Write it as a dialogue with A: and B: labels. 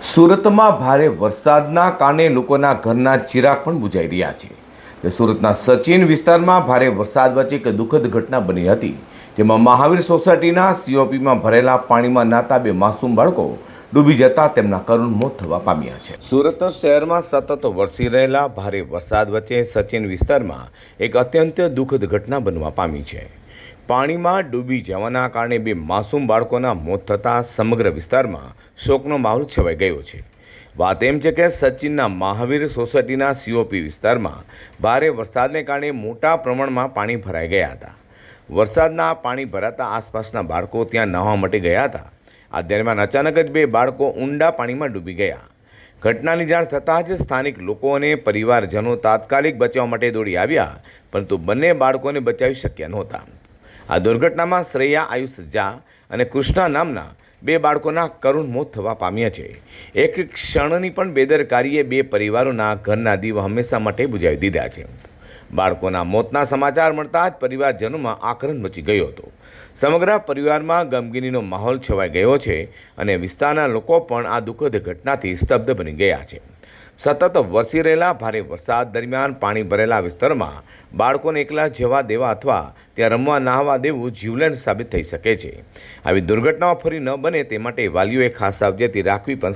A: સુરતમાં ભારે વરસાદના કારણે લોકોના ઘરના ચિરાગ પણ બુઝાઈ રહ્યા છે. સુરતના સચિન વિસ્તારમાં ભારે વરસાદ વચ્ચે એક દુઃખદ ઘટના બની હતી, જેમાં મહાવીર સોસાયટીના સીઓપીમાં ભરેલા પાણીમાં નાતા બે માસૂમ બાળકો ડૂબી જતા તેમના કરુણ મોત થવા પામ્યા છે. સુરત શહેરમાં સતત વરસી રહેલા ભારે વરસાદ વચ્ચે સચિન વિસ્તારમાં એક અત્યંત દુઃખદ ઘટના બનવા પામી છે. પાણીમાં ડૂબી જવાના કારણે બે માસૂમ બાળકોના મોત થતાં સમગ્ર વિસ્તારમાં શોકનો માહોલ છવાઈ ગયો છે. વાત એમ છે કે સચિનના મહાવીર સોસાયટીના સીઓપી વિસ્તારમાં ભારે વરસાદને કારણે મોટા પ્રમાણમાં પાણી ભરાઈ ગયા હતા. વરસાદના પાણી ભરાતા આસપાસના બાળકો ત્યાં નહાવા માટે ગયા હતા. આ દરમિયાન અચાનક જ બે બાળકો ઊંડા પાણીમાં ડૂબી ગયા. ઘટનાની જાણ થતાં જ સ્થાનિક લોકો અને પરિવારજનો તાત્કાલિક બચાવવા માટે દોડી આવ્યા, પરંતુ બંને બાળકોને બચાવી શક્યા નહોતા. આ દુર્ઘટનામાં શ્રેયા આયુષ ઝા અને કૃષ્ણા નામના બે બાળકોના કરુણ મોત થવા પામ્યા છે. એક ક્ષણની પણ બેદરકારીએ બે પરિવારોના ઘરના દીવા હંમેશા માટે બુઝાવી દીધા છે. બાળકોના મોતના સમાચાર મળતા જ પરિવારજનોમાં આક્રંદ મચી ગયો હતો. સમગ્ર પરિવારમાં ગમગીનીનો માહોલ છવાઈ ગયો છે અને વિસ્તારના લોકો પણ આ દુઃખદ ઘટનાથી સ્તબ્ધ બની ગયા છે. સતત વરસી રહેલા ભારે વરસાદ દરમિયાન પાણી ભરેલા વિસ્તારમાં બાળકોને એકલા જવા દેવા અથવા ત્યાં રમવા નહાવા દેવું જીવલેણ સાબિત થઈ શકે છે. આવી દુર્ઘટનાઓ ફરી ન બને તે માટે વાલીઓએ ખાસ સાવચેતી રાખવી પણ